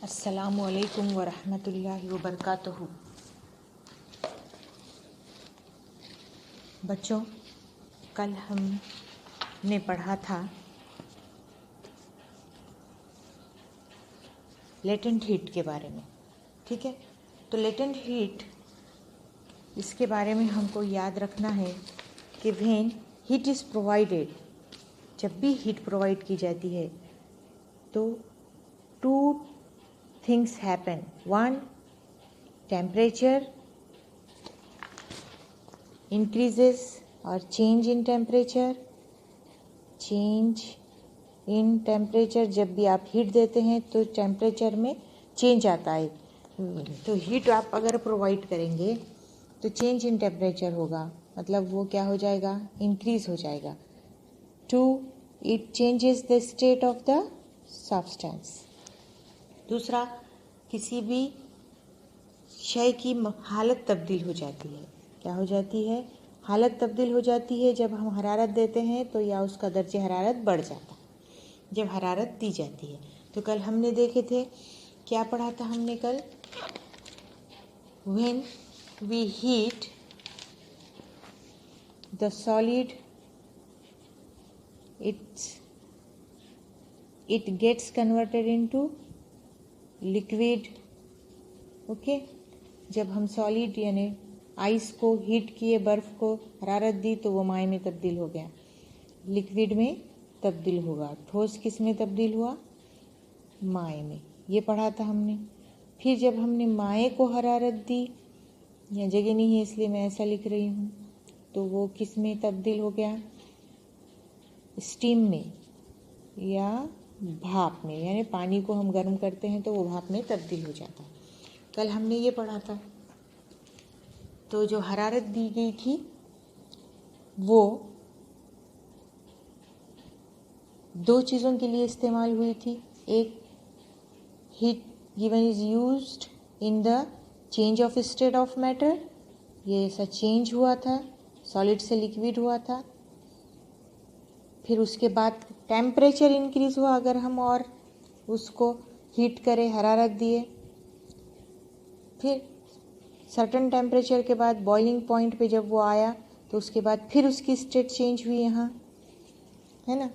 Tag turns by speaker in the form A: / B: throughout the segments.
A: अस्सलामु अलैकुम वरहमतुल्लाहि वबरकातुहू। बच्चों, कल हमने पढ़ा था लेटेंट हीट के बारे में। ठीक है, तो लेटेंट हीट, इसके बारे में हमको याद रखना है कि व्हेन हीट इज़ प्रोवाइडेड, जब भी हीट प्रोवाइड की जाती है तो to things happen. One, temperature increases or change in temperature. Change in temperature, जब भी आप हीट देते हैं तो टेम्परेचर में चेंज आता है। तो हीट आप अगर प्रोवाइड करेंगे तो चेंज इन टेम्परेचर होगा, मतलब वो क्या हो जाएगा, इंक्रीज हो जाएगा। Two, it changes the state of the substance. दूसरा, किसी भी शय की हालत तब्दील हो जाती है। क्या हो जाती है? हालत तब्दील हो जाती है। जब हम हरारत देते हैं तो या उसका दर्जे हरारत बढ़ जाता है जब हरारत दी जाती है। तो कल हमने देखे थे, क्या पढ़ा था हमने कल? When we heat the solid, it gets converted into liquid. Okay, जब हम सॉलिड यानी आइस को हीट किए, बर्फ़ को हरारत दी तो वो माए में तब्दील हो गया, लिक्विड में तब्दील होगा। ठोस किस में तब्दील हुआ? माए में। ये पढ़ा था हमने। फिर जब हमने माए को हरारत दी, या जगह नहीं है इसलिए मैं ऐसा लिख रही हूँ, तो वो किस में तब्दील हो गया? स्टीम में या भाप में, यानी पानी को हम गर्म करते हैं तो वो भाप में तब्दील हो जाता है। कल हमने ये पढ़ा था। तो जो हरारत दी गई थी वो दो चीज़ों के लिए इस्तेमाल हुई थी। एक, heat given is used in the change of state of matter, ये ऐसा चेंज हुआ था, सॉलिड से लिक्विड हुआ था। फिर उसके बाद टेम्परेचर इंक्रीज़ हुआ अगर हम और उसको हीट करें, हरारत दिए। फिर सर्टन टेम्परेचर के बाद बॉइलिंग पॉइंट पे जब वो आया तो उसके बाद फिर उसकी स्टेट चेंज हुई, यहाँ है ना।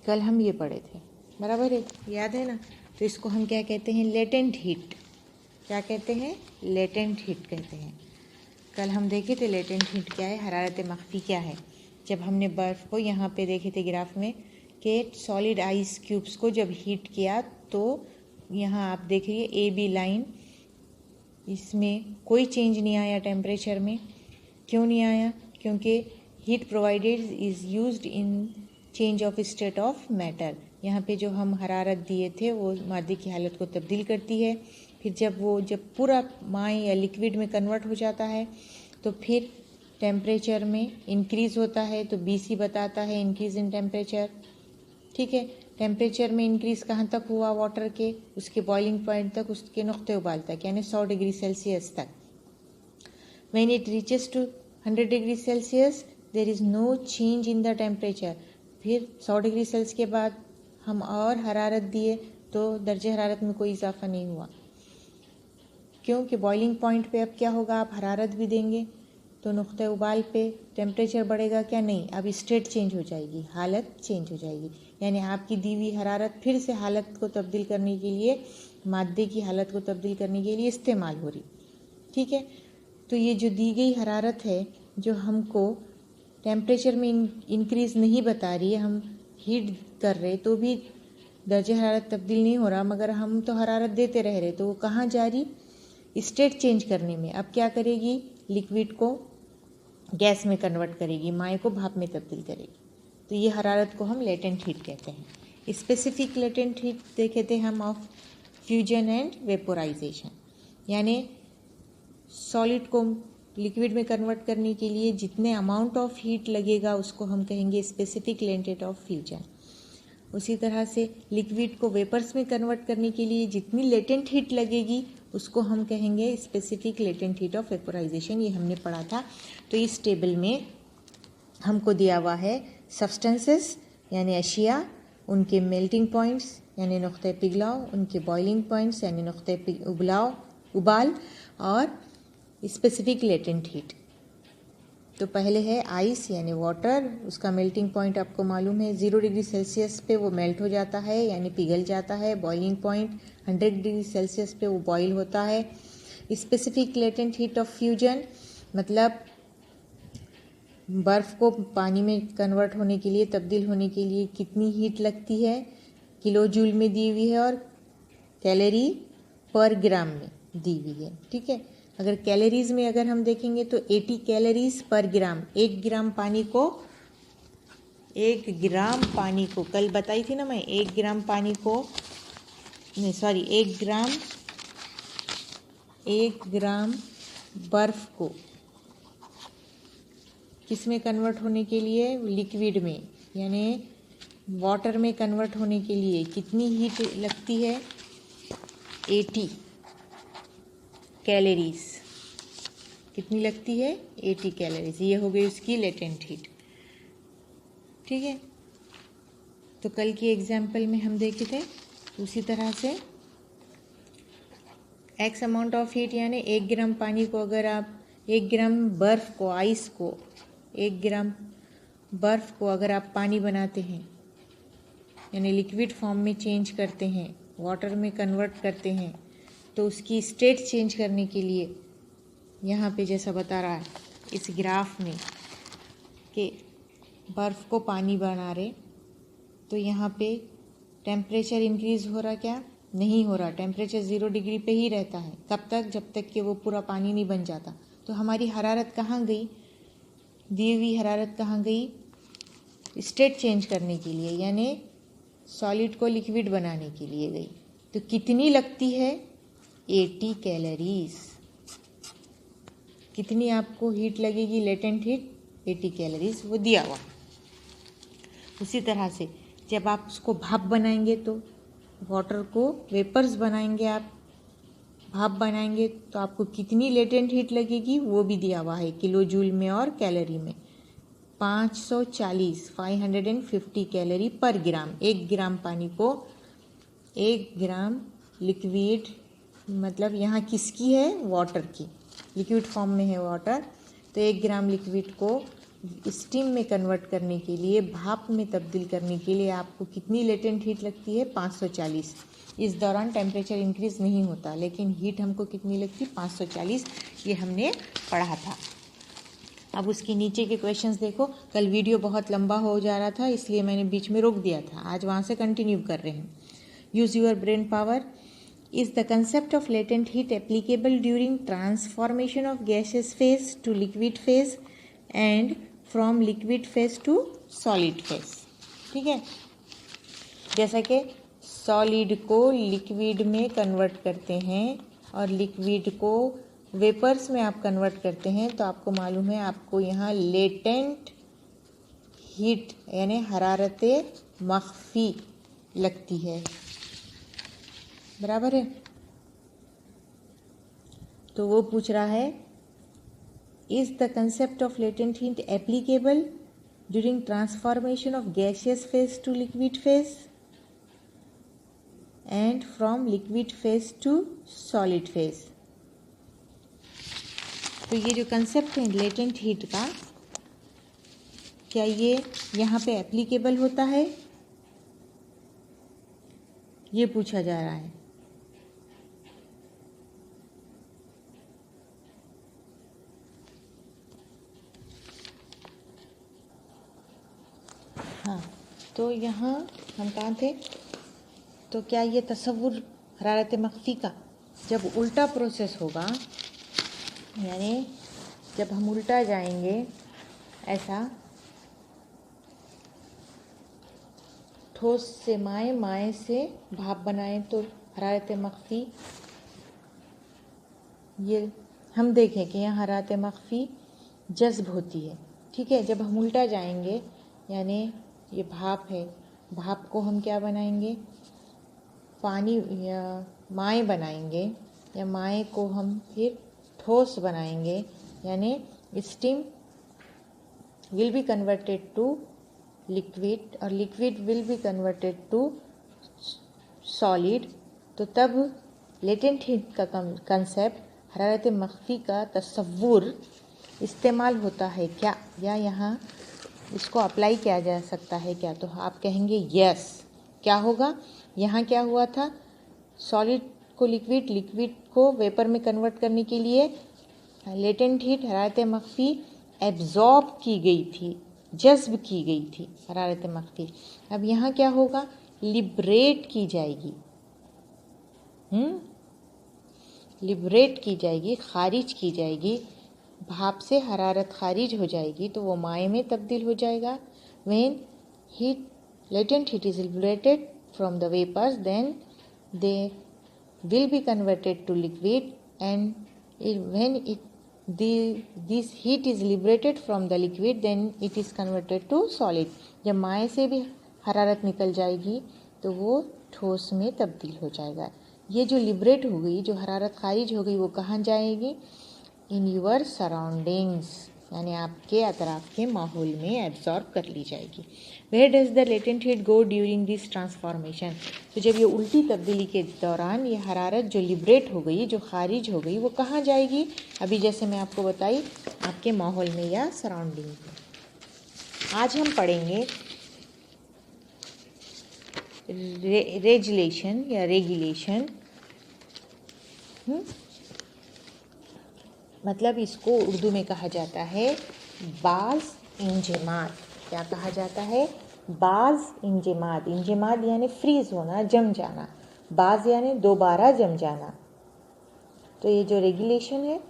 A: कल हम ये पढ़े थे, बराबर है, याद है ना। तो इसको हम क्या कहते हैं? Latent heat. क्या कहते हैं? लेटेंट हीट कहते हैं। कल हम देखे थे लेटेंट हीट क्या है, हरारत मख्फी क्या है। जब हमने बर्फ़ को यहाँ पे देखे थे ग्राफ में कि सॉलिड आइस क्यूब्स को जब हीट किया तो यहाँ आप देखिए ए बी लाइन, इसमें कोई चेंज नहीं आया टेम्परेचर में। क्यों नहीं आया? क्योंकि heat provided is used in change of state of matter. यहाँ पे जो हम हरारत दिए थे वो मादे की हालत को तब्दील करती है। फिर जब पूरा माए या लिक्विड में कन्वर्ट हो जाता है तो फिर टेम्परेचर में इंक्रीज़ होता है, तो BC बताता है इंक्रीज़ इन टेम्परेचर। ठीक है, टेम्परेचर में इंक्रीज़ कहाँ तक हुआ वाटर के? उसके बॉइलिंग पॉइंट तक, उसके नुक्ते उबाल तक, यानी 100 डिग्री सेल्सियस तक। When it reaches to 100 degree Celsius there is no change in the temperature. फिर 100 डिग्री सेल्सियस के बाद हम और हरारत दिए तो दर्जे हरारत में कोई इजाफा नहीं हुआ। क्योंकि बॉइलिंग पॉइंट पे अब क्या होगा, आप हरारत भी देंगे तो नुक्ते उबाल पे टेम्परेचर बढ़ेगा क्या? नहीं, अब स्टेट चेंज हो जाएगी, हालत चेंज हो जाएगी। यानी आपकी दी हुई हरारत फिर से हालत को तब्दील करने के लिए, मादे की हालत को तब्दील करने के लिए इस्तेमाल हो रही। ठीक है, तो ये जो दी गई हरारत है जो हमको टेम्परेचर में इंक्रीज़ नहीं बता रही है, हम हीट कर रहे तो भी दर्जे हरारत तब्दील नहीं हो रहा, मगर हम तो हरारत देते रह रहे, तो वो कहाँ जा रही? स्टेट चेंज करने में। अब क्या करेगी? लिक्विड को गैस में कन्वर्ट करेगी, माए को भाप में तब्दील करेगी। तो ये हरारत को हम लेटेंट हीट कहते हैं। स्पेसिफिक लेटेंट हीट देखे थे हम ऑफ फ्यूजन एंड वेपोराइजेशन, यानी सॉलिड को लिक्विड में कन्वर्ट करने के लिए जितने अमाउंट ऑफ हीट लगेगा उसको हम कहेंगे स्पेसिफिक लेटेंट ऑफ फ्यूजन। उसी तरह से लिक्विड को वेपर्स में कन्वर्ट करने के लिए जितनी लेटेंट हीट लगेगी उसको हम कहेंगे specific latent heat of vaporisation. ये हमने पढ़ा था। तो इस टेबल में हमको दिया हुआ है सब्सटेंसेस यानी अशिया, उनके मेल्टिंग पॉइंट्स यानी नुक्ते पिघलाव, उनके बॉइलिंग पॉइंट्स यानी नुक्ते उबाल और स्पेसिफिक लेटेंट हीट। तो पहले है आइस यानी वाटर, उसका मेल्टिंग पॉइंट आपको मालूम है 0 डिग्री सेल्सियस पे वो मेल्ट हो जाता है यानी पिघल जाता है। बॉइलिंग पॉइंट 100 डिग्री सेल्सियस पे वो बॉईल होता है। Specific latent heat of fusion मतलब बर्फ़ को पानी में कन्वर्ट होने के लिए, तब्दील होने के लिए कितनी हीट लगती है, किलो जूल में दी हुई है और कैलोरी पर ग्राम में दी हुई है। ठीक है, अगर कैलोरीज में अगर हम देखेंगे तो 80 कैलोरीज पर ग्राम। 1 ग्राम पानी को कल बताई थी ना मैं, 1 ग्राम पानी को नहीं सॉरी 1 ग्राम बर्फ को किस में कन्वर्ट होने के लिए, लिक्विड में यानी वाटर में कन्वर्ट होने के लिए कितनी हीट लगती है, 80 कैलोरीज। कितनी लगती है, 80 कैलोरीज। ये हो गई उसकी लेटेंट हीट। ठीक है, तो कल की एग्जाम्पल में हम देखे थे उसी तरह से एक्स अमाउंट ऑफ हीट यानी 1 ग्राम पानी को अगर आप 1 ग्राम बर्फ़ को, आइस को 1 ग्राम बर्फ़ को अगर आप पानी बनाते हैं यानी लिक्विड फॉर्म में चेंज करते हैं, वाटर में कन्वर्ट करते हैं, तो उसकी स्टेट चेंज करने के लिए यहाँ पे जैसा बता रहा है इस ग्राफ में कि बर्फ़ को पानी बना रहे, तो यहाँ पे टेम्परेचर इंक्रीज़ हो रहा क्या, नहीं हो रहा। टेम्परेचर 0 डिग्री पे ही रहता है। कब तक, जब तक कि वो पूरा पानी नहीं बन जाता। तो हमारी हरारत कहाँ गई, दी हुई हरारत कहाँ गई, स्टेट चेंज करने के लिए यानी सॉलिड को लिक्विड बनाने के लिए गई। तो कितनी लगती है, 80 कैलोरीज। कितनी आपको हीट लगेगी, लेटेंट हीट 80 कैलोरीज, वो दिया हुआ। उसी तरह से जब आप उसको भाप बनाएंगे तो वाटर को वेपर्स बनाएंगे, आप भाप बनाएंगे तो आपको कितनी लेटेंट हीट लगेगी वो भी दिया हुआ है किलो जूल में और कैलोरी में। 550 कैलोरी पर ग्राम। 1 ग्राम पानी को 1 ग्राम लिक्विड, मतलब यहाँ किसकी है, वाटर की, लिक्विड फॉर्म में है वाटर, तो 1 ग्राम लिक्विड को स्टीम में कन्वर्ट करने के लिए, भाप में तब्दील करने के लिए आपको कितनी लेटेंट हीट लगती है, 540। इस दौरान टेम्परेचर इंक्रीज़ नहीं होता, लेकिन हीट हमको कितनी लगती, 540। ये हमने पढ़ा था। अब उसके नीचे के क्वेश्चंस देखो। कल वीडियो बहुत लंबा हो जा रहा था इसलिए मैंने बीच में रोक दिया था, आज वहाँ से कंटिन्यू कर रहे हैं। Use your brain power. Is the concept of latent heat applicable during transformation of gaseous phase to liquid phase and from liquid phase to solid phase? ठीक है, जैसा कि सॉलिड को लिक्विड में कन्वर्ट करते हैं और लिक्विड को वेपर्स में आप कन्वर्ट करते हैं, तो आपको मालूम है आपको यहाँ लेटेंट हीट यानी हरारत मख्फी लगती है, बराबर है। तो वो पूछ रहा है, is the concept of latent heat applicable during transformation of gaseous phase two liquid phase and from liquid phase two solid phase. तो ये जो कंसेप्ट है लेटेंट हीट का, क्या ये यहाँ पे एप्लीकेबल होता है, ये पूछा जा रहा है। हाँ, तो यहाँ हम कहाँ थे, तो क्या ये तसव्वुर हरारत मख्फी का जब उल्टा प्रोसेस होगा, यानी जब हम उल्टा जाएंगे, ऐसा ठोस से माए, माए से भाप बनाएं तो हरारत मख्फी, ये हम देखें कि यहाँ हरारत मख्फी जज्ब होती है। ठीक है, जब हम उल्टा जाएंगे यानी ये भाप है, भाप को हम क्या बनाएंगे, पानी या माए बनाएंगे, या माए को हम फिर ठोस बनाएंगे, यानी steam will be converted to liquid और liquid will be converted to solid, तो तब लेटेंट हीट का कंसेप्ट, हरारत मख्फी का तस्वुर इस्तेमाल होता है क्या, या यहाँ इसको अप्लाई किया जा सकता है क्या? तो आप कहेंगे यस। क्या होगा? यहाँ क्या हुआ था? सॉलिड को लिक्विड, लिक्विड को वेपर में कन्वर्ट करने के लिए लेटेंट हीट, हरारत मख्फी एब्जॉर्ब की गई थी, जज्ब की गई थी हरारत मख्फी। अब यहाँ क्या होगा? लिबरेट की जाएगी, लिबरेट की जाएगी, खारिज की जाएगी। भाप से हरारत खारिज हो जाएगी तो वो माए में तब्दील हो जाएगा। When heat, latent heat is liberated from the vapors, then they will be converted to liquid, and when this heat is liberated from the liquid, then it is converted to solid. जब माए से भी हरारत निकल जाएगी तो वो ठोस में तब्दील हो जाएगा। ये जो लिबरेट हो गई, जो हरारत खारिज हो गई, वो कहाँ जाएगी? इन यूर सराउंडिंग्स, यानी आपके अतराफ के माहौल में एब्जॉर्ब कर ली जाएगी। Where does the latent heat go during this transformation? तो जब ये उल्टी तब्दीली के दौरान ये हरारत जो लिबरेट हो गई, जो खारिज हो गई, वो कहाँ जाएगी? अभी जैसे मैं आपको बताई, आपके माहौल में या सराउंडिंग में। आज हम पढ़ेंगे रेजुलेशन या रेगुलेशन। मतलब इसको उर्दू में कहा जाता है बाज़ इंजमाद। क्या कहा जाता है? बाज़ इंजमाद। इंजमाद यानी फ्रीज होना, जम जाना। बाज़ यानी दोबारा जम जाना। तो ये जो रेगुलेशन है,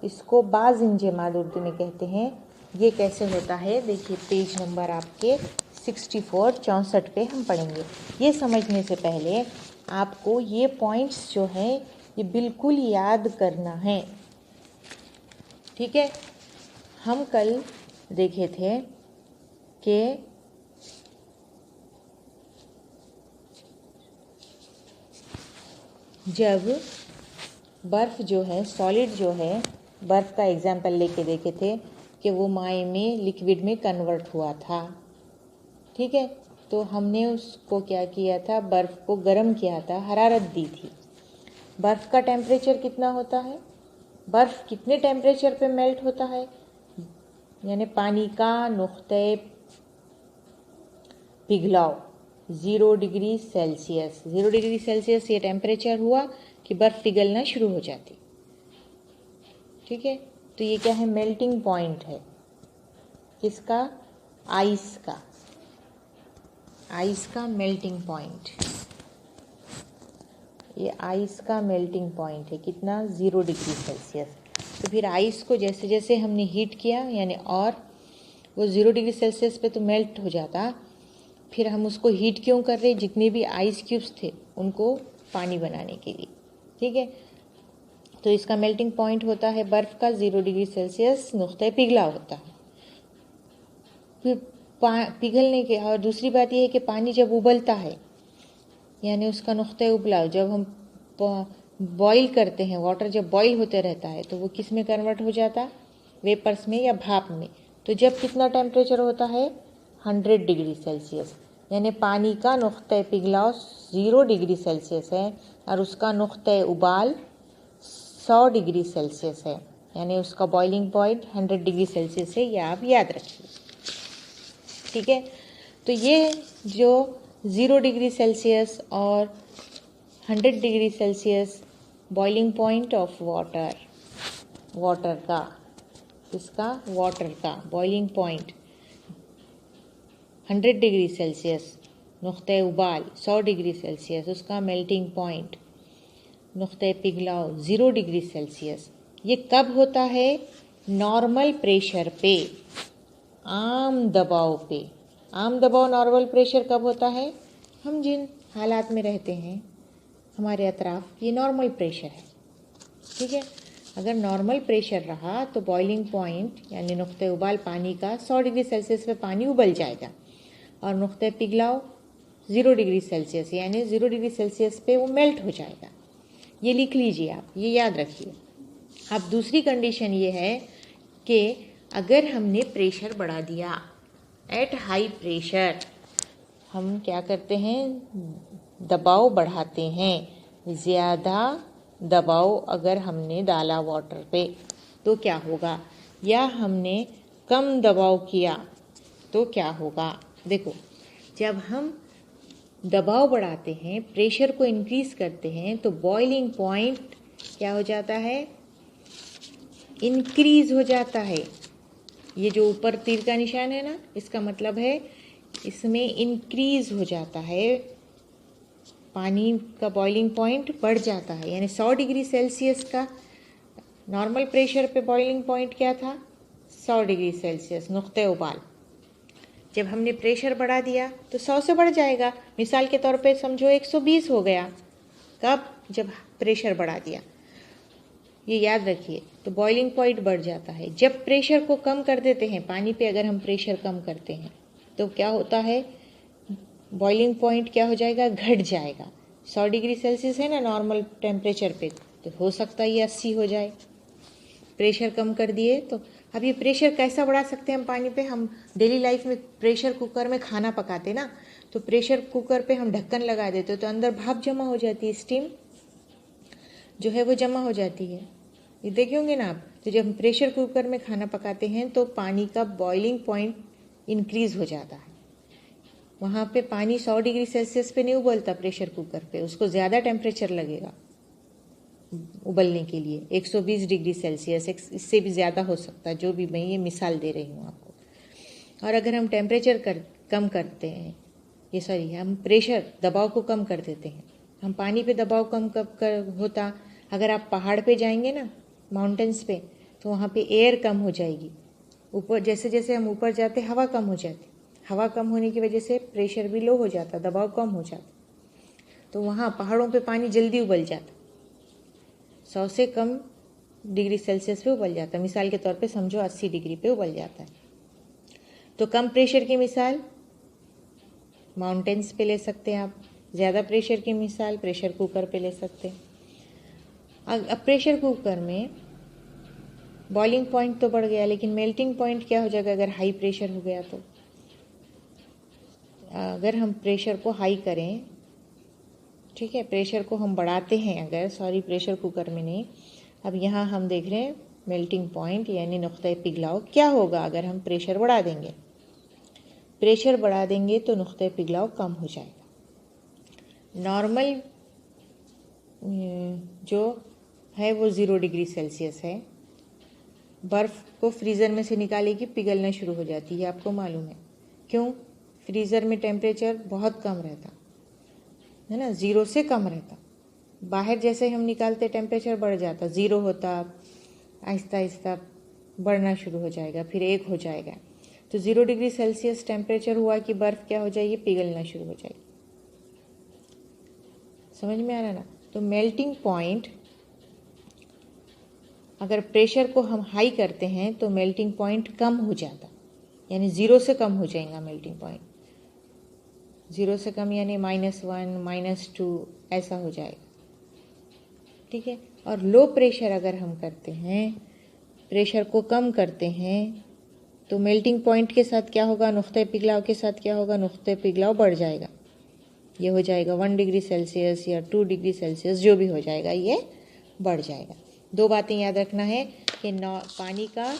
A: इसको बाज़ इंजमाद उर्दू में कहते हैं। ये कैसे होता है? देखिए पेज नंबर आपके 64 पे हम पढ़ेंगे। ये समझने से पहले आपको ये पॉइंट्स जो हैं ये बिल्कुल याद करना है, ठीक है? हम कल देखे थे कि जब बर्फ़ जो है, सॉलिड जो है, बर्फ़ का एग्जाम्पल लेके देखे थे कि वो माए में, लिक्विड में कन्वर्ट हुआ था, ठीक है? तो हमने उसको क्या किया था? बर्फ़ को गर्म किया था, हरारत दी थी। बर्फ़ का टेम्परेचर कितना होता है? बर्फ़ कितने टेम्परेचर पे मेल्ट होता है? यानी पानी का नुक्ते पिघलाव 0 डिग्री सेल्सियस। 0 डिग्री सेल्सियस ये टेम्परेचर हुआ कि बर्फ़ पिघलना शुरू हो जाती, ठीक है? तो ये क्या है? मेल्टिंग पॉइंट है। किसका? आइस का। आइस का मेल्टिंग पॉइंट, ये आइस का मेल्टिंग पॉइंट है। कितना? 0 डिग्री सेल्सियस। तो फिर आइस को जैसे जैसे हमने हीट किया, यानी और वो 0 डिग्री सेल्सियस पे तो मेल्ट हो जाता। फिर हम उसको हीट क्यों कर रहे? जितने भी आइस क्यूब्स थे उनको पानी बनाने के लिए, ठीक है? तो इसका मेल्टिंग पॉइंट होता है बर्फ़ का 0 डिग्री सेल्सियस नुक्ते पिघलाव होता है। फिर पिघलने के, और दूसरी बात यह है कि पानी जब उबलता है, यानी उसका नुक्ते उबलाव, जब हम बॉईल करते हैं, वाटर जब बॉईल होते रहता है तो वो किस में कन्वर्ट हो जाता? वेपर्स में या भाप में। तो जब कितना टेम्परेचर होता है? 100 डिग्री सेल्सियस। यानी पानी का नुक्ते पिघलाव 0 डिग्री सेल्सियस है और उसका नुक्ते उबाल 100 डिग्री सेल्सियस है, यानी उसका बॉइलिंग पॉइंट 100 डिग्री सेल्सियस है। ये आप याद रखिए, ठीक है? तो ये जो 0 डिग्री सेल्सियस और 100 degree Celsius boiling point of water, water का, इसका वाटर का बॉइलिंग पॉइंट 100 डिग्री सेल्सियस नुक्ते उबाल 100 डिग्री सेल्सियस, उसका मेल्टिंग पॉइंट नुक्ते पिघलाव 0 डिग्री सेल्सियस। ये कब होता है? नॉर्मल प्रेशर पे, आम दबाव पे। आम दबाव, नॉर्मल प्रेशर कब होता है? हम जिन हालात में रहते हैं हमारे अतराफ, ये नॉर्मल प्रेशर है, ठीक है? अगर नॉर्मल प्रेशर रहा तो बॉइलिंग पॉइंट यानी नुक्ते उबाल पानी का 100 डिग्री सेल्सियस पे पानी उबल जाएगा और नुक्ते पिघलाव 0 डिग्री सेल्सियस, यानी 0 डिग्री सेल्सियस पे वो मेल्ट हो जाएगा। ये लिख लीजिए आप, ये याद रखिए। अब दूसरी कंडीशन ये है कि अगर हमने प्रेशर बढ़ा दिया, एट हाई प्रेशर हम क्या करते हैं? दबाव बढ़ाते हैं। ज़्यादा दबाव अगर हमने डाला वाटर पे तो क्या होगा, या हमने कम दबाव किया तो क्या होगा। देखो, जब हम दबाव बढ़ाते हैं, प्रेशर को इंक्रीज करते हैं, तो बॉइलिंग पॉइंट क्या हो जाता है, इंक्रीज हो जाता है। ये जो ऊपर तीर का निशान है ना, इसका मतलब है इसमें इंक्रीज हो जाता है, पानी का बॉइलिंग पॉइंट बढ़ जाता है। यानी 100 डिग्री सेल्सियस का नॉर्मल प्रेशर पे बॉइलिंग पॉइंट क्या था, 100 डिग्री सेल्सियस नुक्ते उबाल। जब हमने प्रेशर बढ़ा दिया तो 100 से बढ़ जाएगा। मिसाल के तौर पे समझो 120 हो गया। कब, जब प्रेशर बढ़ा दिया। ये याद रखिए। तो बॉइलिंग पॉइंट बढ़ जाता है। जब प्रेशर को कम कर देते हैं, पानी पे अगर हम प्रेशर कम करते हैं तो क्या होता है, बॉइलिंग पॉइंट क्या हो जाएगा, घट जाएगा। 100 डिग्री सेल्सियस है ना नॉर्मल टेम्परेचर पे, तो हो सकता है ये 80 हो जाए। प्रेशर कम कर दिए तो अब ये प्रेशर कैसा बढ़ा सकते हैं हम पानी पे। हम डेली लाइफ में प्रेशर कुकर में खाना पकाते ना, तो प्रेशर कुकर पे हम ढक्कन लगा देते तो अंदर भाप जमा हो जाती है, स्टीम जो है वो जमा हो जाती है। ये देखे होंगे ना आप। तो जब हम प्रेशर कुकर में खाना पकाते हैं तो पानी का बॉइलिंग पॉइंट इंक्रीज हो जाता है। वहाँ पे पानी 100 डिग्री सेल्सियस पे नहीं उबलता प्रेशर कुकर पे, उसको ज़्यादा टेम्परेचर लगेगा उबलने के लिए। 120 डिग्री सेल्सियस, इससे भी ज़्यादा हो सकता है, जो भी मैं ये मिसाल दे रही हूँ आपको। और अगर हम टेम्परेचर कम करते हैं, हम प्रेशर दबाव को कम कर देते हैं। हम पानी पे दबाव कम कब कर होता, अगर आप पहाड़ पे जाएंगे ना, माउंटेन्स पे, तो वहाँ पे एयर कम हो जाएगी। ऊपर जैसे जैसे हम ऊपर जाते हवा कम हो जाती। हवा कम होने की वजह से प्रेशर भी लो हो जाता, दबाव कम हो जाता, तो वहाँ पहाड़ों पे पानी जल्दी उबल जाता। 100 से कम डिग्री सेल्सियस पे उबल जाता है। मिसाल के तौर पे समझो 80 डिग्री पे उबल जाता है। तो कम प्रेशर की मिसाल माउंटेन्स पे ले सकते हैं आप। ज़्यादा प्रेशर की मिसाल प्रेशर कुकर पे ले सकते हैं। अब प्रेशर कुकर में बॉइलिंग पॉइंट तो बढ़ गया, लेकिन मेल्टिंग पॉइंट क्या हो जाएगा अगर हाई प्रेशर हो गया तो। अगर हम प्रेशर को हाई करें, ठीक है, प्रेशर को हम बढ़ाते हैं अगर, सॉरी प्रेशर कुकर में नहीं, अब यहाँ हम देख रहे हैं मेल्टिंग पॉइंट यानी नुक्ता पिघलाव क्या होगा अगर हम प्रेशर बढ़ा देंगे। प्रेशर बढ़ा देंगे तो नुक्ता पिघलाव कम हो जाएगा। नॉर्मल जो है वो 0 डिग्री सेल्सियस है। बर्फ़ को फ्रीज़र में से निकाले कि पिघलना शुरू हो जाती है, आपको मालूम है क्यों। फ्रीज़र में टेम्परेचर बहुत कम रहता है ना, 0 से कम रहता। बाहर जैसे हम निकालते टेम्परेचर बढ़ जाता, 0 होता, आहिस्ता आहिस्ता बढ़ना शुरू हो जाएगा, फिर 1 हो जाएगा। तो 0 डिग्री सेल्सियस टेम्परेचर हुआ कि बर्फ़ क्या हो जाएगी, पिघलना शुरू हो जाएगी। समझ में आ रहा ना। तो मेल्टिंग पॉइंट, अगर प्रेशर को हम हाई करते हैं तो मेल्टिंग पॉइंट कम हो जाता, यानी 0 से कम हो जाएगा मेल्टिंग पॉइंट। 0 से कम यानी -1 -2 ऐसा हो जाएगा, ठीक है। और लो प्रेशर अगर हम करते हैं, प्रेशर को कम करते हैं, तो मेल्टिंग पॉइंट के साथ क्या होगा, नुक्ते पिघलाव के साथ क्या होगा, नुक्ते पिघलाव बढ़ जाएगा। ये हो जाएगा 1 डिग्री सेल्सियस या 2 डिग्री सेल्सियस, जो भी हो जाएगा ये बढ़ जाएगा। 2 बातें याद रखना है कि पानी का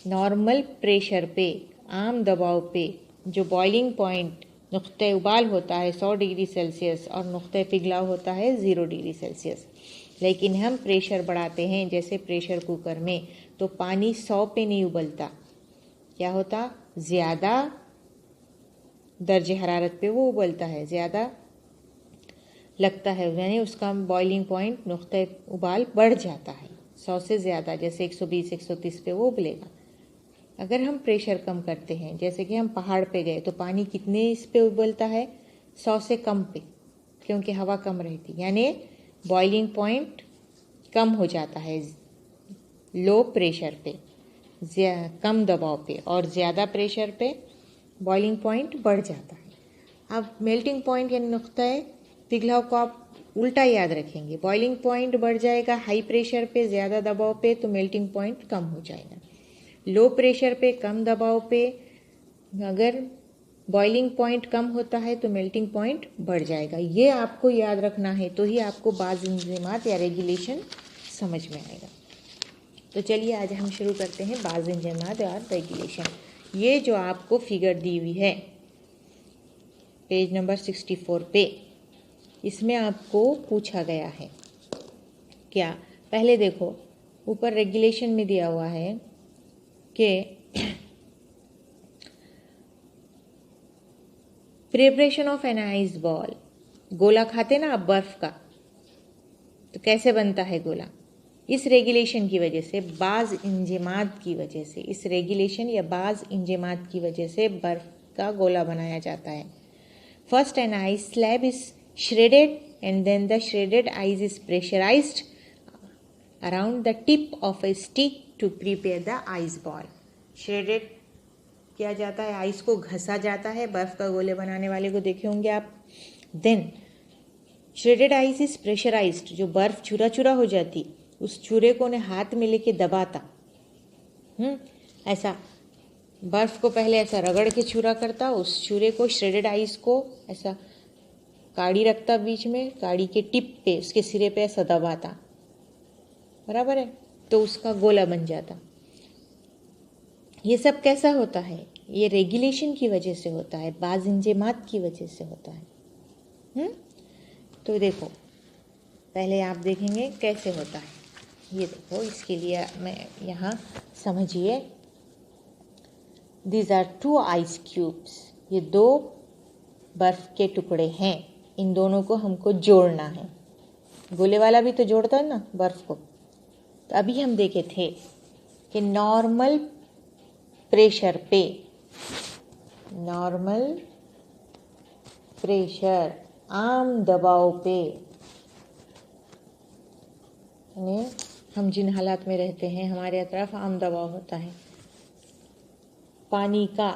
A: नॉर्मल प्रेशर पे, आम दबाव पे जो बॉइलिंग पॉइंट नुक्ते उबाल होता है 100 डिग्री सेल्सियस और नुक्ते पिघलाव होता है 0 डिग्री सेल्सियस। लेकिन हम प्रेशर बढ़ाते हैं जैसे प्रेशर कुकर में, तो पानी 100 पे नहीं उबलता, क्या होता, ज़्यादा दर्जे हरारत पे वो उबलता है, ज़्यादा लगता है, यानी उसका बॉइलिंग पॉइंट नुक्ते उबाल बढ़ जाता है 100 से ज़्यादा, जैसे 120 130 पे वो उबलेगा। अगर हम प्रेशर कम करते हैं, जैसे कि हम पहाड़ पे गए, तो पानी कितने इस पे उबलता है, 100 से कम पे, क्योंकि हवा कम रहती, यानी बॉइलिंग पॉइंट कम हो जाता है लो प्रेशर पे, कम दबाव पे, और ज़्यादा प्रेशर पे बॉइलिंग पॉइंट बढ़ जाता है। अब मेल्टिंग पॉइंट यानी नुक्ता पिघलाव को आप उल्टा याद रखेंगे। बॉइलिंग पॉइंट बढ़ जाएगा हाई प्रेशर पे, ज़्यादा दबाव पे, तो मेल्टिंग पॉइंट कम हो जाएगा। लो प्रेशर पे, कम दबाव पे, अगर बॉइलिंग पॉइंट कम होता है तो मेल्टिंग पॉइंट बढ़ जाएगा। ये आपको याद रखना है, तो ही आपको बाज़ इंजमात या रेगुलेशन समझ में आएगा। तो चलिए आज हम शुरू करते हैं बाज़ इंजमात और रेगुलेशन। ये जो आपको फिगर दी हुई है पेज नंबर 64 पे, इसमें आपको पूछा गया है क्या, पहले देखो ऊपर रेगुलेशन में दिया हुआ है कि preparation of an ice ball, गोला खाते ना आप बर्फ का, तो कैसे बनता है गोला? इस रेगुलेशन की वजह से, बाज़ इंजमात की वजह से, इस रेगुलेशन या बाज़ इंजमात की वजह से बर्फ का गोला बनाया जाता है। First an ice slab is shredded and then the shredded ice is pressurised around the tip of a stick to prepare the ice ball. Shredded किया जाता है, आइस को घसा जाता है, बर्फ का गोले बनाने वाले को देखे होंगे आप। Then shredded ice is pressurised, जो बर्फ चूरा चूरा हो जाती, उस चूरे को उन्हें हाथ में लेके दबाता, ऐसा बर्फ को पहले ऐसा रगड़ के चूरा करता, उस चूरे को, श्रेडेड आइस को ऐसा काड़ी रखता बीच में, काड़ी के टिप पे, उसके सिरे पे ऐसा दबाता, बराबर है, तो उसका गोला बन जाता। ये सब कैसा होता है? ये रेगुलेशन की वजह से होता है, बाज़ इंजमात की वजह से होता है। तो देखो पहले आप देखेंगे कैसे होता है। ये देखो, इसके लिए मैं यहाँ समझिए, दीज आर 2 आइस क्यूब्स, ये 2 बर्फ के टुकड़े हैं, इन दोनों को हमको जोड़ना है। गोले वाला भी तो जोड़ता है ना बर्फ को। तो अभी हम देखे थे कि नॉर्मल प्रेशर पे, नॉर्मल प्रेशर, आम दबाव पे, यानी हम जिन हालात में रहते हैं हमारे तरफ आम दबाव होता है, पानी का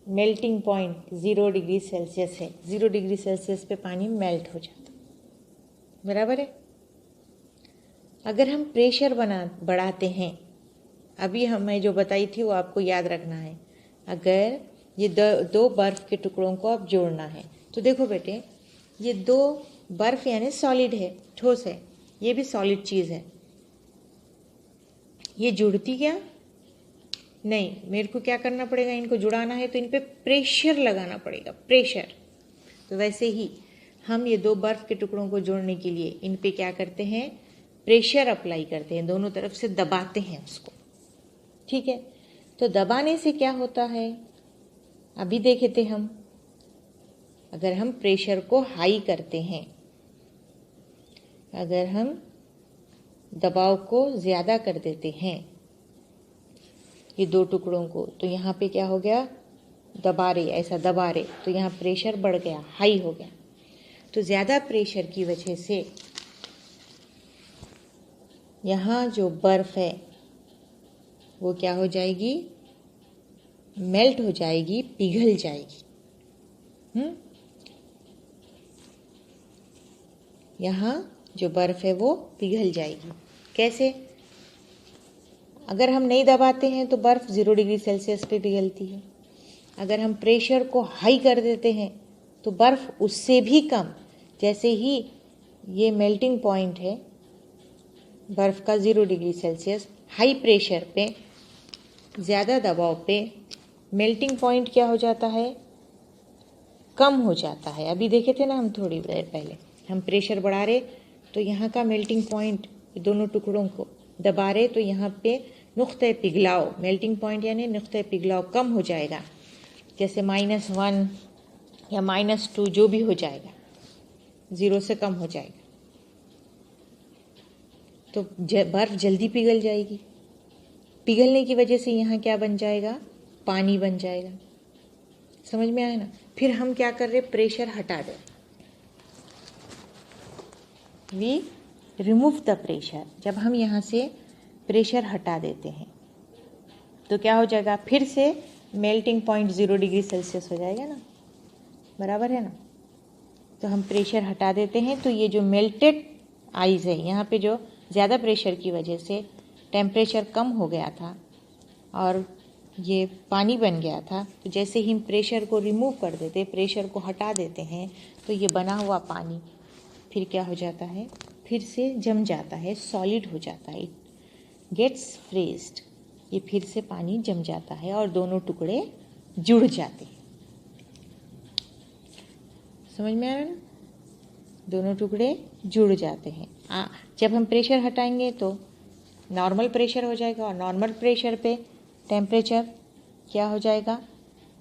A: मेल्टिंग पॉइंट 0 डिग्री सेल्सियस है। 0 डिग्री सेल्सियस पे पानी मेल्ट हो जाता, बराबर है। अगर हम प्रेशर बढ़ाते हैं, अभी मैं जो बताई थी वो आपको याद रखना है। अगर ये 2 बर्फ़ के टुकड़ों को अब जोड़ना है, तो देखो बेटे, ये 2 बर्फ़ यानी सॉलिड है, ठोस है, ये भी सॉलिड चीज़ है। ये जुड़ती क्या? नहीं, मेरे को क्या करना पड़ेगा, इनको जुड़ाना है तो इन पे प्रेशर लगाना पड़ेगा, प्रेशर। तो वैसे ही हम ये 2 बर्फ़ के टुकड़ों को जोड़ने के लिए इन पे क्या करते हैं, प्रेशर अप्लाई करते हैं, दोनों तरफ से दबाते हैं उसको, ठीक है। तो दबाने से क्या होता है, अभी देखे थे हम, अगर हम प्रेशर को हाई करते हैं, अगर हम दबाव को ज़्यादा कर देते हैं ये 2 टुकड़ों को, तो यहाँ पे क्या हो गया, दबा रहे, ऐसा दबा रहे, तो यहाँ प्रेशर बढ़ गया, हाई हो गया। तो ज़्यादा प्रेशर की वजह से यहाँ जो बर्फ़ है वो क्या हो जाएगी, मेल्ट हो जाएगी, पिघल जाएगी। यहाँ जो बर्फ़ है वो पिघल जाएगी। कैसे? अगर हम नहीं दबाते हैं तो बर्फ़ 0 डिग्री सेल्सियस पे पिघलती है। अगर हम प्रेशर को हाई कर देते हैं तो बर्फ़ उससे भी कम, जैसे ही ये मेल्टिंग पॉइंट है बर्फ़ का 0 डिग्री सेल्सियस, हाई प्रेशर पे, ज़्यादा दबाव पे मेल्टिंग पॉइंट क्या हो जाता है, कम हो जाता है। अभी देखे थे ना हम थोड़ी देर पहले, हम प्रेशर बढ़ा रहे तो यहाँ का मेल्टिंग पॉइंट, दोनों टुकड़ों को दबा रहे तो यहाँ पे नुक्ते पिघलाव, मेल्टिंग पॉइंट यानी नुक्ते पिघलाव कम हो जाएगा, जैसे -1 या -2 जो भी हो जाएगा, 0 से कम हो जाएगा, तो बर्फ़ जल्दी पिघल जाएगी। पिघलने की वजह से यहाँ क्या बन जाएगा, पानी बन जाएगा। समझ में आया ना? फिर हम क्या कर रहे, प्रेशर हटा दें, वी रिमूव द प्रेशर। जब हम यहाँ से प्रेशर हटा देते हैं तो क्या हो जाएगा, फिर से मेल्टिंग पॉइंट 0 डिग्री सेल्सियस हो जाएगा ना, बराबर है ना। तो हम प्रेशर हटा देते हैं तो ये जो मेल्टेड आइस है, यहाँ पे जो ज़्यादा प्रेशर की वजह से टेम्परेचर कम हो गया था और ये पानी बन गया था, तो जैसे ही हम प्रेशर को रिमूव कर देते, प्रेशर को हटा देते हैं, तो ये बना हुआ पानी फिर क्या हो जाता है, फिर से जम जाता है, सॉलिड हो जाता है, इट गेट्स फ्रीज्ड। ये फिर से पानी जम जाता है और दोनों टुकड़े जुड़ जाते हैं। समझ में आ रहा है ना? दोनों टुकड़े जुड़ जाते हैं। जब हम प्रेशर हटाएंगे तो नॉर्मल प्रेशर हो जाएगा, और नॉर्मल प्रेशर पे टेम्परेचर क्या हो जाएगा,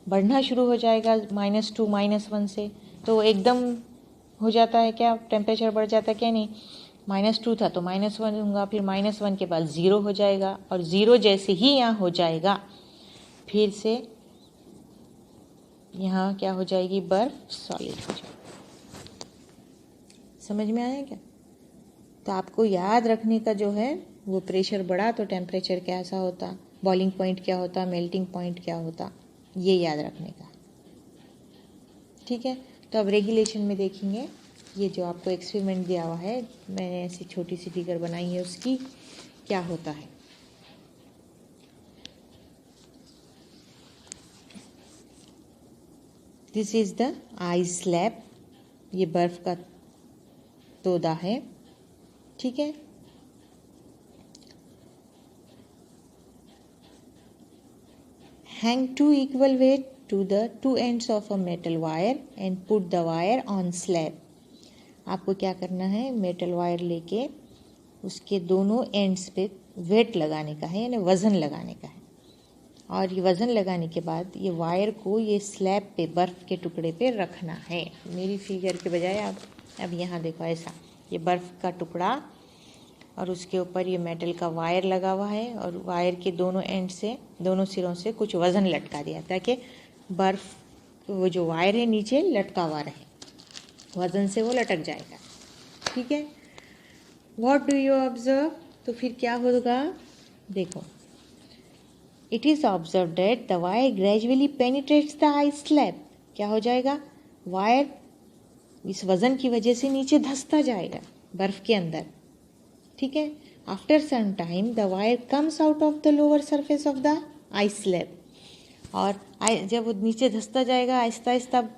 A: बढ़ना शुरू हो जाएगा -2 -1 से। तो एकदम हो जाता है क्या, टेम्परेचर बढ़ जाता है क्या, नहीं, -2 था तो -1 होगा, फिर -1 के बाद 0 हो जाएगा, और 0 जैसे ही यहाँ हो जाएगा फिर से यहाँ क्या हो जाएगी, बर्फ सॉलिड हो जाएगी। समझ में आया क्या? तो आपको याद रखने का जो है, वो प्रेशर बढ़ा तो टेम्परेचर कैसा होता, बॉइलिंग पॉइंट क्या होता, मेल्टिंग पॉइंट क्या होता, ये याद रखने का। ठीक है, तो अब रेगुलेशन में देखेंगे। ये जो आपको एक्सपेरिमेंट दिया हुआ है, मैंने ऐसी छोटी सी फिगर बनाई है, उसकी क्या होता है। This is the ice slab, ये बर्फ का तोदा है। ठीक है, hang two equal weight to the two ends of a metal wire and put the wire on slab। आपको क्या करना है, मेटल वायर लेके उसके दोनों एंड्स पे वेट लगाने का है, यानी वज़न लगाने का है, और ये वज़न लगाने के बाद ये वायर को ये स्लैब पे, बर्फ़ के टुकड़े पे रखना है। मेरी फिगर के बजाय अब यहाँ देखो, ऐसा ये बर्फ़ का टुकड़ा और उसके ऊपर ये मेटल का वायर लगा हुआ है, और वायर के दोनों एंड से, दोनों सिरों से कुछ वज़न लटका दिया ताकि बर्फ़, वो जो वायर है नीचे लटका हुआ रहे, वज़न से वो लटक जाएगा। ठीक है, व्हाट डू यू ऑब्जर्व? तो फिर क्या होगा, देखो, it is observed that the wire gradually penetrates the ice slab. क्या हो जाएगा, वायर इस वज़न की वजह से नीचे धंसता जाएगा बर्फ़ के अंदर। ठीक है, after some time the wire comes out of the lower surface of the ice slab, और जब वो नीचे धंसता जाएगा आहिस्ता आहिस्ता,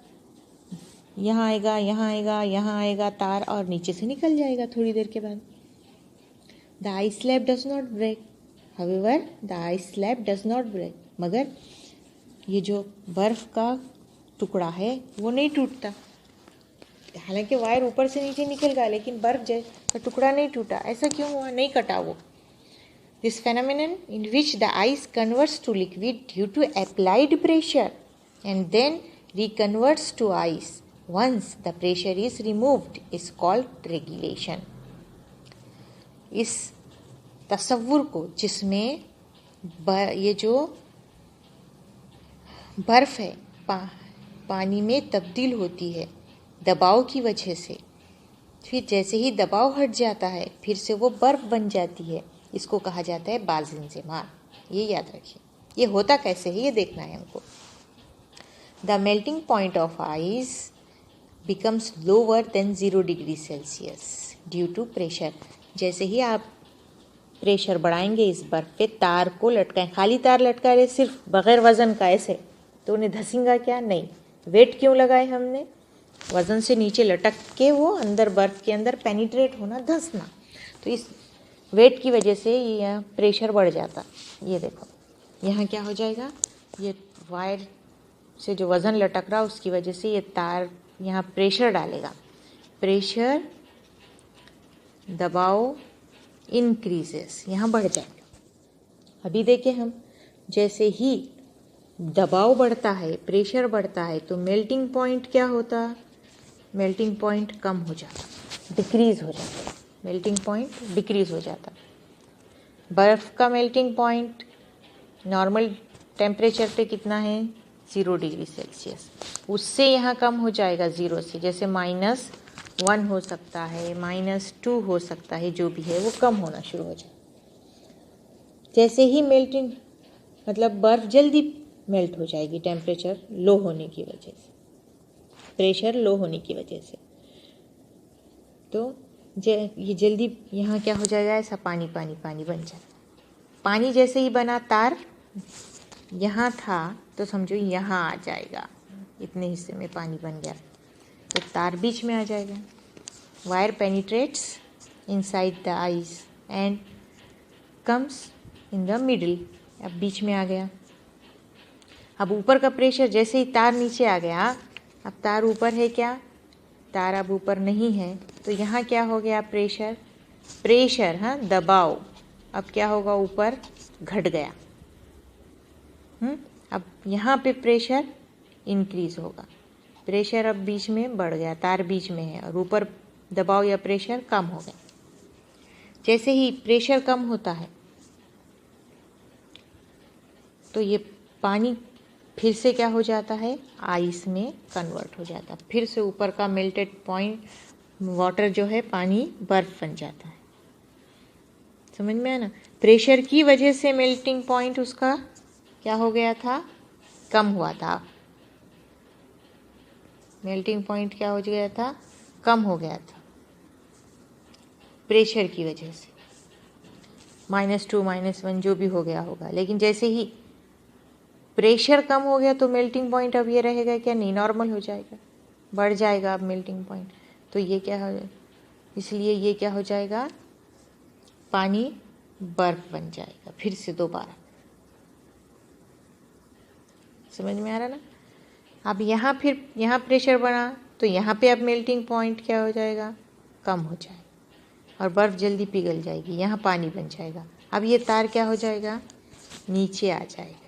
A: यहाँ आएगा, यहाँ आएगा, यहाँ आएगा तार, और नीचे से निकल जाएगा थोड़ी देर के बाद। The ice slab does not break, however the ice slab does not break, मगर ये जो बर्फ़ का टुकड़ा है वो नहीं टूटता। हालांकि वायर ऊपर से नीचे निकल गया, लेकिन बर्फ का टुकड़ा नहीं टूटा। ऐसा क्यों हुआ, नहीं कटा वो। This phenomenon in which the ice converts to liquid due to applied pressure and then reconverts to ice once the pressure is removed is called regulation. इस तस्वुर को, जिसमें ये जो बर्फ है पानी में तब्दील होती है दबाव की वजह से, फिर जैसे ही दबाव हट जाता है फिर से वो बर्फ़ बन जाती है, इसको कहा जाता है बाज़-इंज़िमार। ये याद रखिए। ये होता कैसे है ये देखना है हमको। The melting point of ice becomes lower than 0 degree Celsius due to pressure. जैसे ही आप प्रेशर बढ़ाएंगे इस बर्फ़ पे, तार को लटकाएं, खाली तार लटका रहे सिर्फ बग़ैर वज़न का ऐसे, तो उन्हें धंसेगा क्या, नहीं। वेट क्यों लगाए हमने, वज़न से नीचे लटक के वो अंदर बर्फ़ के अंदर पेनिट्रेट होना, धंसना। तो इस वेट की वजह से ये प्रेशर बढ़ जाता। ये देखो यहाँ क्या हो जाएगा, ये वायर से जो वज़न लटक रहा उसकी वजह से ये तार यहाँ प्रेशर डालेगा, प्रेशर दबाव इंक्रीजेस, यहाँ बढ़ जाएगा। अभी देखें हम, जैसे ही दबाव बढ़ता है, प्रेशर बढ़ता है, तो मेल्टिंग पॉइंट क्या होता, मेल्टिंग पॉइंट कम हो जाता, डिक्रीज़ हो जाता, मेल्टिंग पॉइंट डिक्रीज़ हो जाता। बर्फ़ का मेल्टिंग पॉइंट नॉर्मल टेम्परेचर पे कितना है, 0 डिग्री सेल्सियस, उससे यहाँ कम हो जाएगा 0 से, जैसे -1 हो सकता है, -2 हो सकता है, जो भी है वो कम होना शुरू हो जाए। जैसे ही मेल्टिंग, मतलब बर्फ़ जल्दी मेल्ट हो जाएगी टेम्परेचर लो होने की वजह से, प्रेशर लो होने की वजह से, तो ये जल्दी यहाँ क्या हो जाएगा, ऐसा पानी पानी पानी बन जाए। पानी जैसे ही बना, तार यहाँ था तो समझो यहाँ आ जाएगा, इतने हिस्से में पानी बन गया तो तार बीच में आ जाएगा। Wire penetrates inside the ice and comes in the middle, अब बीच में आ गया। अब ऊपर का प्रेशर, जैसे ही तार नीचे आ गया, अब तार ऊपर है क्या, तार अब ऊपर नहीं है, तो यहाँ क्या हो गया, प्रेशर हाँ दबाव अब क्या होगा, ऊपर घट गया। अब यहाँ पे प्रेशर इंक्रीज होगा, प्रेशर अब बीच में बढ़ गया, तार बीच में है और ऊपर दबाव या प्रेशर कम हो गया। जैसे ही प्रेशर कम होता है तो ये पानी फिर से क्या हो जाता है, आइस में कन्वर्ट हो जाता है, फिर से ऊपर का मेल्टेड पॉइंट वाटर जो है पानी बर्फ बन जाता है। समझ में आया ना, प्रेशर की वजह से मेल्टिंग पॉइंट उसका क्या हो गया था, कम हुआ था। मेल्टिंग पॉइंट क्या हो गया था, कम हो गया था प्रेशर की वजह से, -2 -1 जो भी हो गया होगा। लेकिन जैसे ही प्रेशर कम हो गया तो मेल्टिंग पॉइंट अब ये रहेगा क्या, नहीं, नॉर्मल हो जाएगा, बढ़ जाएगा अब मेल्टिंग पॉइंट। तो ये क्या हो, इसलिए ये क्या हो जाएगा, पानी बर्फ बन जाएगा फिर से दोबारा। समझ में आ रहा ना। अब यहाँ फिर यहाँ प्रेशर बढ़ा तो यहाँ पे अब मेल्टिंग पॉइंट क्या हो जाएगा, कम हो जाएगा और बर्फ़ जल्दी पिघल जाएगी, यहाँ पानी बन जाएगा। अब ये तार क्या हो जाएगा, नीचे आ जाएगा।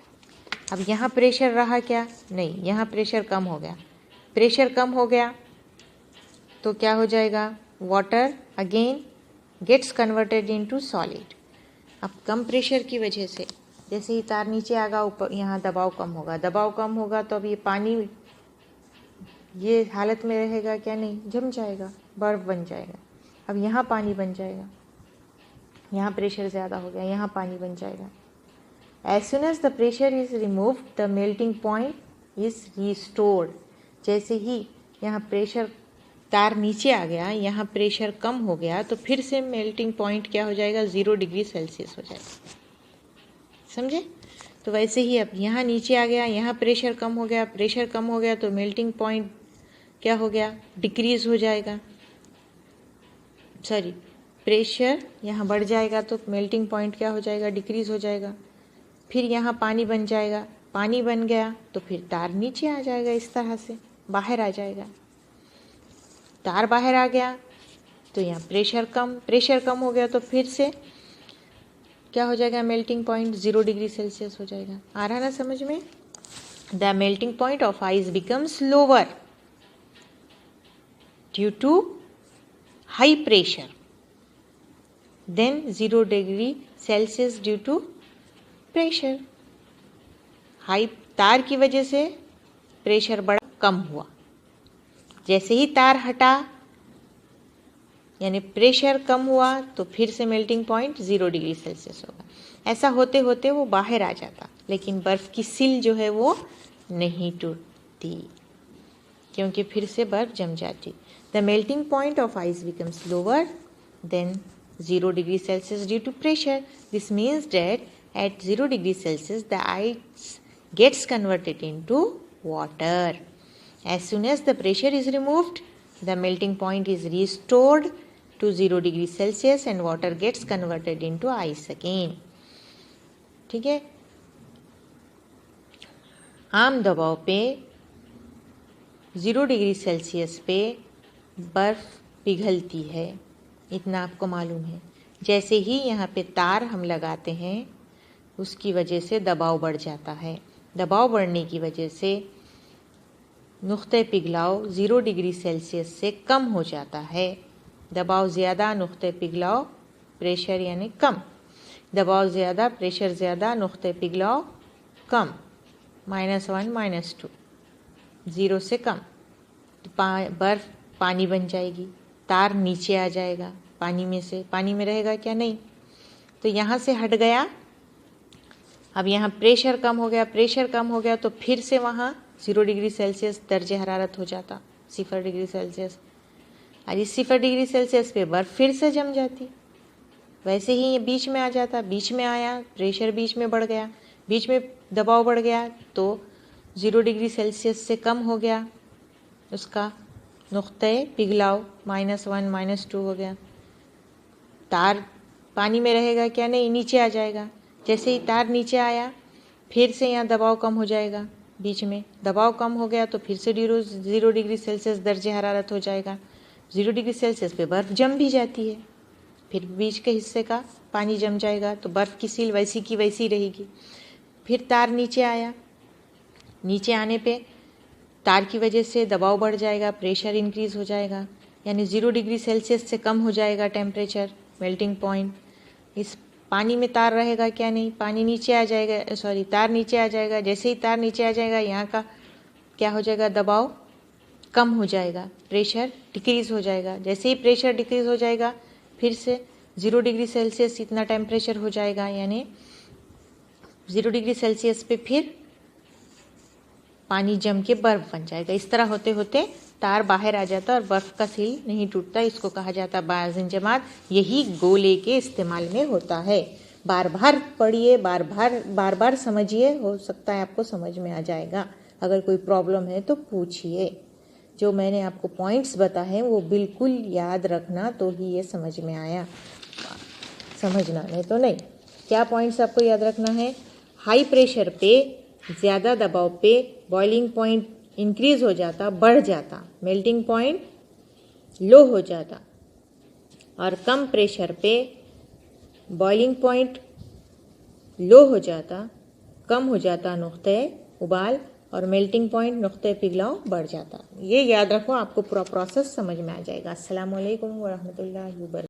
A: अब यहाँ प्रेशर रहा क्या, नहीं, यहाँ प्रेशर कम हो गया, प्रेशर कम हो गया तो क्या हो जाएगा, water again gets converted into solid. अब कम प्रेशर की वजह से जैसे ही तार नीचे आएगा, ऊपर यहाँ दबाव कम होगा, दबाव कम होगा तो अब ये पानी ये हालत में रहेगा क्या, नहीं, जम जाएगा, बर्फ बन जाएगा। अब यहाँ पानी बन जाएगा, यहाँ प्रेशर ज़्यादा हो गया, यहाँ पानी बन जाएगा। As soon as the pressure is removed, the melting point is restored. जैसे ही यहाँ प्रेशर, तार नीचे आ गया, यहाँ प्रेशर कम हो गया तो फिर से मेल्टिंग पॉइंट क्या हो जाएगा, 0 डिग्री सेल्सियस हो जाएगा। समझे। तो वैसे ही अब यहाँ नीचे आ गया, यहाँ प्रेशर कम हो गया, प्रेशर कम हो गया तो मेल्टिंग पॉइंट क्या हो गया, डिक्रीज हो जाएगा, सॉरी, प्रेशर यहाँ बढ़ जाएगा तो मेल्टिंग पॉइंट क्या हो जाएगा, डिक्रीज हो जाएगा। फिर यहाँ पानी बन जाएगा, पानी बन गया तो फिर तार नीचे आ जाएगा, इस तरह से बाहर आ जाएगा। तार बाहर आ गया तो यहाँ प्रेशर कम हो गया तो फिर से क्या हो जाएगा, मेल्टिंग पॉइंट 0 डिग्री सेल्सियस हो जाएगा। आ रहा ना समझ में। The melting point of ice becomes lower due to high pressure than 0 degree Celsius due to pressure. High तार की वजह से प्रेशर बड़ा कम हुआ, जैसे ही तार हटा यानी प्रेशर कम हुआ तो फिर से मेल्टिंग पॉइंट 0 डिग्री सेल्सियस होगा। ऐसा होते होते वो बाहर आ जाता, लेकिन बर्फ़ की सिल जो है वो नहीं टूटती क्योंकि फिर से बर्फ़ जम जाती। The melting point of ice becomes lower than 0 degree Celsius due to pressure. This means that at 0 degree Celsius, the ice gets converted into water. As soon as the pressure is removed, the melting point is restored to 0 degree Celsius and water gets converted into ice again. ठीक है। आम दबाव पे 0 degree Celsius पे बर्फ़ पिघलती है, इतना आपको मालूम है। जैसे ही यहाँ पे तार हम लगाते हैं उसकी वजह से दबाव बढ़ जाता है। दबाव बढ़ने की वजह से नुक्ते पिघलाव 0 डिग्री सेल्सियस से कम हो जाता है। दबाव ज़्यादा, नुक्ते पिघलाव, प्रेशर यानी कम। दबाव ज़्यादा, प्रेशर ज़्यादा, नुक्ते पिघलाव कम, -1 -2, 0 से कम। तो बर्फ़ पानी बन जाएगी, तार नीचे आ जाएगा पानी में से, पानी में रहेगा क्या, नहीं। तो यहाँ से हट गया। अब यहाँ प्रेशर कम हो गया तो फिर से वहाँ 0 डिग्री सेल्सियस दर्जे हरारत हो जाता, 0 डिग्री सेल्सियस। और इस 0 डिग्री सेल्सियस पे बर्फ़ फिर से जम जाती। वैसे ही ये बीच में आ जाता, बीच में आया, प्रेशर बीच में बढ़ गया, बीच में दबाव बढ़ गया तो 0 डिग्री सेल्सियस से कम हो गया उसका नुक्ते पिघलाव -1 -2 हो गया। तार पानी में रहेगा क्या? नहीं, नीचे आ जाएगा। जैसे ही तार नीचे आया फिर से यहाँ दबाव कम हो जाएगा। बीच में दबाव कम हो गया तो फिर से 0 डिग्री सेल्सियस दर्जे हरारत हो जाएगा। 0 डिग्री सेल्सियस पे बर्फ़ जम भी जाती है, फिर बीच के हिस्से का पानी जम जाएगा तो बर्फ़ की सील वैसी की वैसी रहेगी। फिर तार नीचे आया, नीचे आने पे तार की वजह से दबाव बढ़ जाएगा, प्रेशर इंक्रीज़ हो जाएगा, यानी 0 डिग्री सेल्सियस से कम हो जाएगा टेम्परेचर, मेल्टिंग पॉइंट। इस पानी में तार रहेगा क्या? नहीं, पानी नीचे आ जाएगा, तार नीचे आ जाएगा। जैसे ही तार नीचे आ जाएगा यहाँ का क्या हो जाएगा? दबाव कम हो जाएगा, प्रेशर डिक्रीज़ हो जाएगा। जैसे ही प्रेशर डिक्रीज़ हो जाएगा फिर से 0 डिग्री सेल्सियस इतना टेम्परेचर हो जाएगा, यानी 0 डिग्री सेल्सियस पे फिर पानी जम के बर्फ़ बन जाएगा। इस तरह होते होते तार बाहर आ जाता और बर्फ़ का सील नहीं टूटता। इसको कहा जाता है बाज़िंजमात। यही गोले के इस्तेमाल में होता है। बार बार पढ़िए, बार बार समझिए, हो सकता है आपको समझ में आ जाएगा। अगर कोई प्रॉब्लम है तो पूछिए। जो मैंने आपको पॉइंट्स बताए वो बिल्कुल याद रखना, तो ही ये समझ में आया, समझना नहीं तो नहीं। क्या पॉइंट्स आपको याद रखना है? हाई प्रेशर पे, ज़्यादा दबाव पे बॉइलिंग पॉइंट इंक्रीज़ हो जाता, बढ़ जाता, मेल्टिंग पॉइंट लो हो जाता। और कम प्रेशर पे बॉइलिंग पॉइंट लो हो जाता, कम हो जाता नुक्ते उबाल, और मेल्टिंग पॉइंट नुक्ते पिघलाव बढ़ जाता। ये याद रखो, आपको पूरा प्रोसेस समझ में आ जाएगा। अस्सलाम वालेकुम व रहमतुल्लाहि व बरकातहू।